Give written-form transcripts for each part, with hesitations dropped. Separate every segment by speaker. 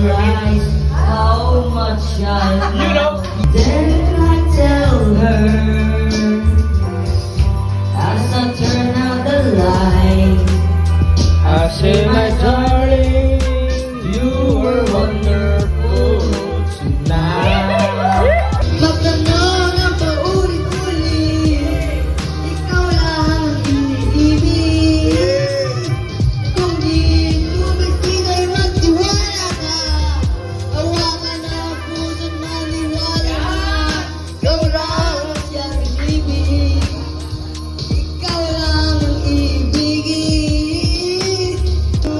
Speaker 1: realize how much I love you. Then I tell her, as I turn out the light,
Speaker 2: I say, my darling, you were wonderful tonight.
Speaker 1: magtanong ang paulit-ulit, ikaw lang ang iniibig. Kung di ko magbigay magtiwala ka, hawakan na puso't maniwala. Ikaw lang ang siyang inibig, ikaw lang ang ibigin.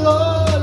Speaker 2: Lord,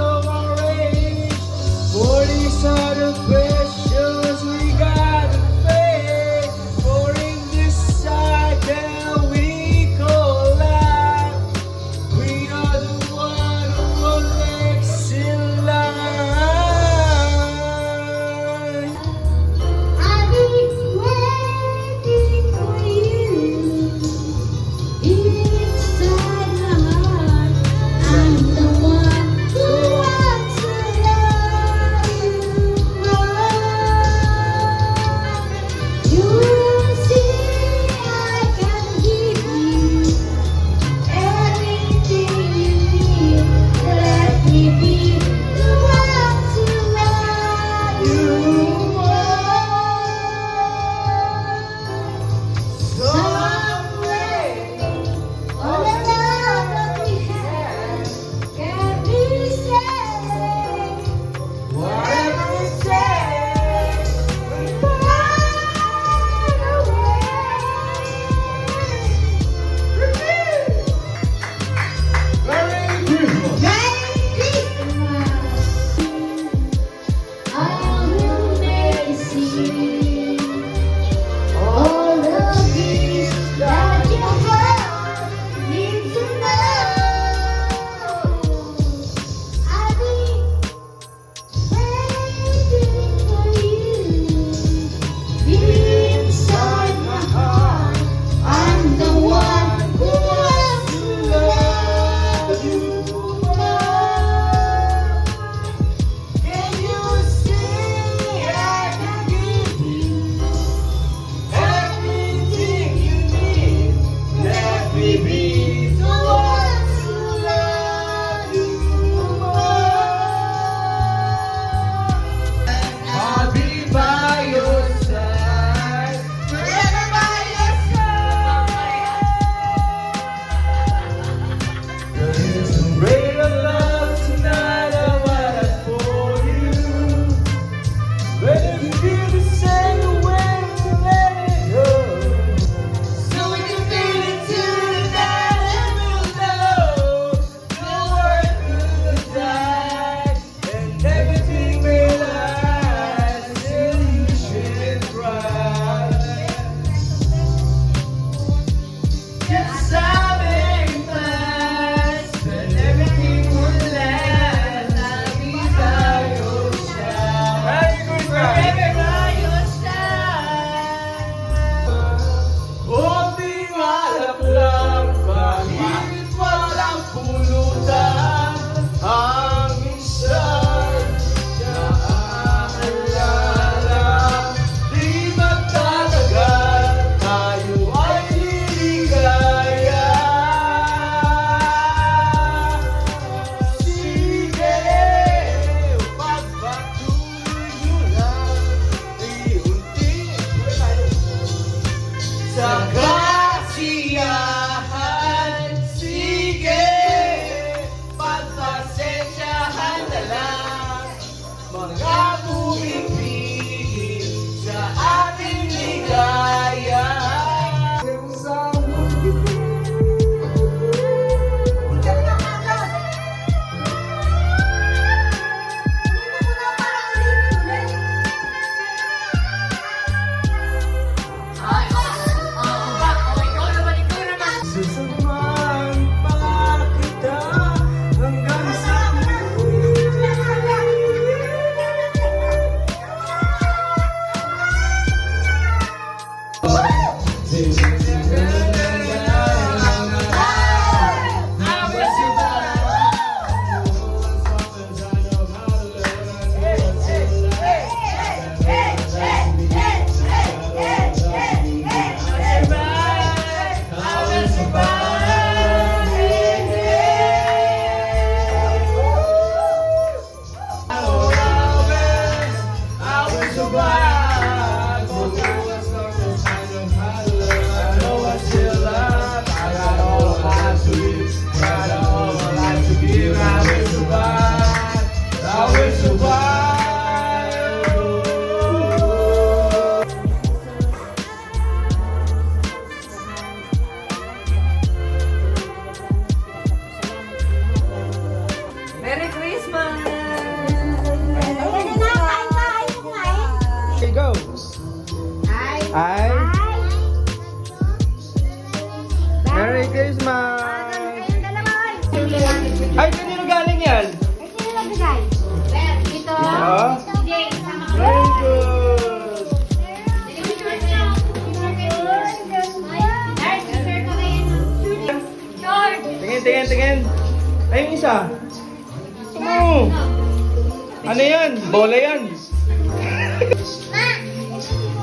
Speaker 2: Ano yan? Bola yan.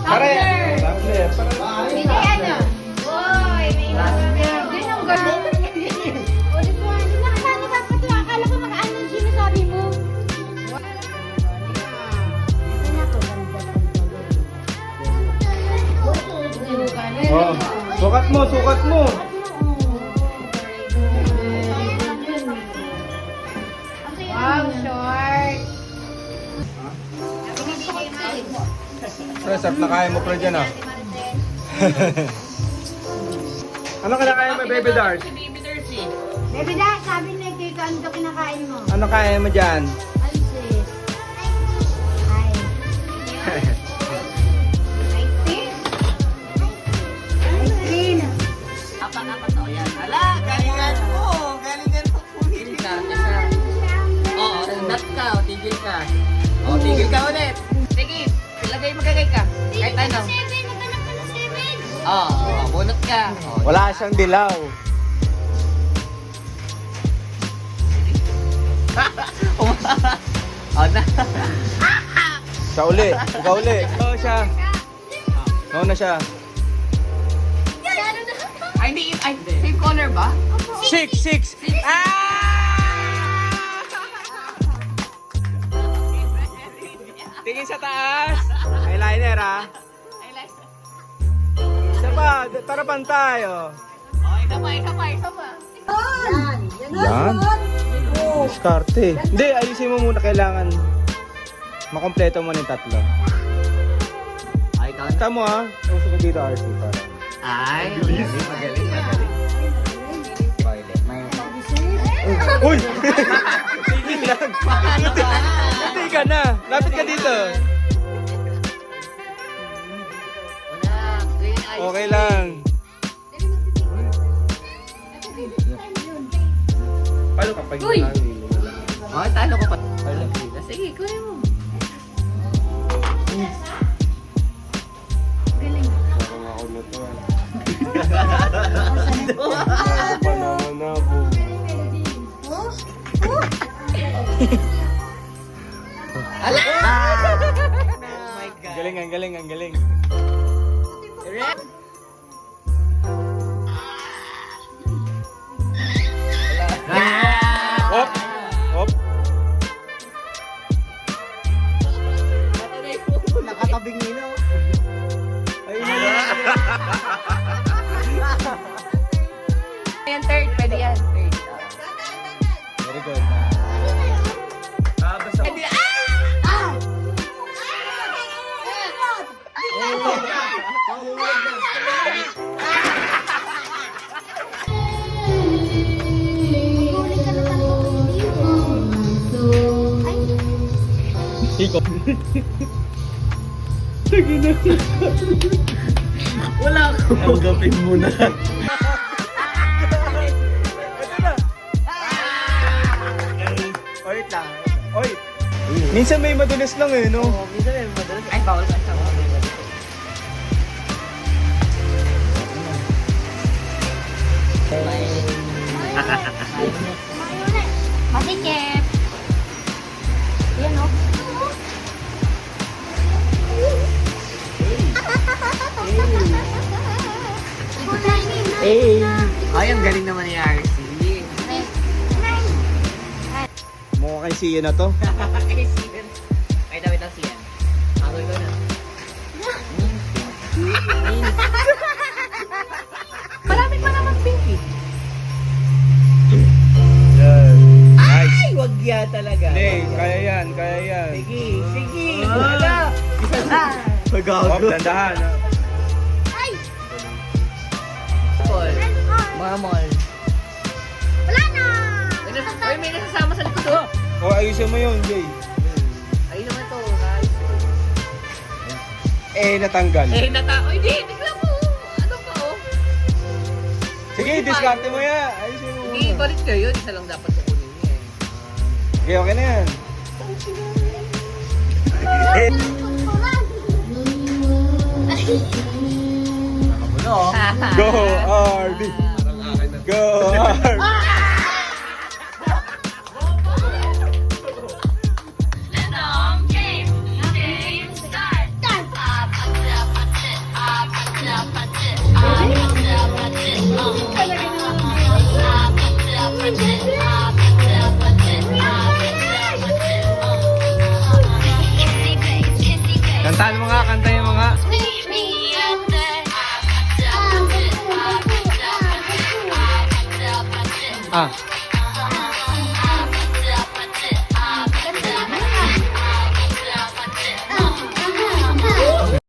Speaker 2: Pare. Tumbler.
Speaker 3: Hindi ano. Uy, may ilang. Yun ang gano'n. O, di ba? Hindi na kasali dapat ito. Akala ko mag-ano yung sinasabi mo.
Speaker 2: Oh, sukat mo, sukat mo.
Speaker 3: Wow, short.
Speaker 2: Pre, sarap na kaya mo pre dyan ah. Ano kinakain mo, Baby Dars?
Speaker 3: Baby Dash, sabi na ikaw ano daw kinakain mo?
Speaker 2: Ano kaya mo dyan?
Speaker 3: Alsis. Ay. Ice cream? Ice cream.
Speaker 4: Galingan mo! Galingan mo po! Oo, nat ka, o tigil ka. O, tigil ka ulit. Sige, ilagay magagay ka. Kahit ano.
Speaker 3: Maghanap ka ng 7.
Speaker 4: Oo, bunot ka.
Speaker 2: Wala siyang dilaw.
Speaker 4: O na.
Speaker 2: Siya uli. Ikaw uli. Oo siya. Oo na siya.
Speaker 4: Ay, hindi. Ay, same color ba?
Speaker 2: 6. Tingin sa taas. Eyeliner ah. Isa pa. Tara pantay oh.
Speaker 4: O, isa pa.
Speaker 2: Yan. Diskarte. Hindi, ayusin mo muna. Kailangan makompleto mo ng tatlo.
Speaker 4: Ay, ikaw na.
Speaker 2: Basta mo ah. Uso ko dito RC para.
Speaker 4: Ay, magaling.
Speaker 2: Uy! Tigil lang.
Speaker 4: Paano ba?
Speaker 2: Hindi ka na. Lapit ka dito.
Speaker 4: Una, ganyan ayos.
Speaker 2: Okay lang. Paano kapag
Speaker 4: Uy! O, talo ko pa. Sige, kunin mo. Ala! Oh my God.
Speaker 2: Ang galing. Hop! Hop!
Speaker 4: Nakatabing nino.
Speaker 2: Ayun na.
Speaker 4: Ayan, third. Pwede yan. Third.
Speaker 2: Very good. Basta. Ikaw. Sige na.
Speaker 4: Wala ko.
Speaker 2: Tanggapin mo na. Ito na. Wait lang. Oy. Minsan may madulas lang eh, no?
Speaker 4: Ay, bawal ka.
Speaker 3: Matikip. Yan o.
Speaker 4: Ay, ang galing naman ni RC.
Speaker 2: Mukha kay Sia na to.
Speaker 4: Ay, Sian. Ay, dawit ang Sian. Ako ikaw na. Marami pa naman pinky.
Speaker 2: Yan. Nice.
Speaker 4: Ay, wag yan talaga.
Speaker 2: Hindi, kaya yan.
Speaker 4: Sige. Wala. Isa na.
Speaker 2: Hop, dandahan.
Speaker 4: Mall. Mga mall.
Speaker 3: Wala na!
Speaker 4: Ay, may nasasama sa likod. Oh.
Speaker 2: O, ayusin mo yun, Jay.
Speaker 4: Ay, naman to. Guys.
Speaker 2: Natanggal.
Speaker 4: Ay, di. Tignan mo. Ano pa, oh?
Speaker 2: Sige, diskarte mo yan. Ayusin mo
Speaker 4: Hindi,
Speaker 2: muna.
Speaker 4: balik kayo. Isa lang dapat kukunin niya eh.
Speaker 2: Sige, okay na yan.
Speaker 4: Nakabuno.
Speaker 2: Go, RD. Go, RD. Kantahan mo nga, kantahin mo nga. Ah.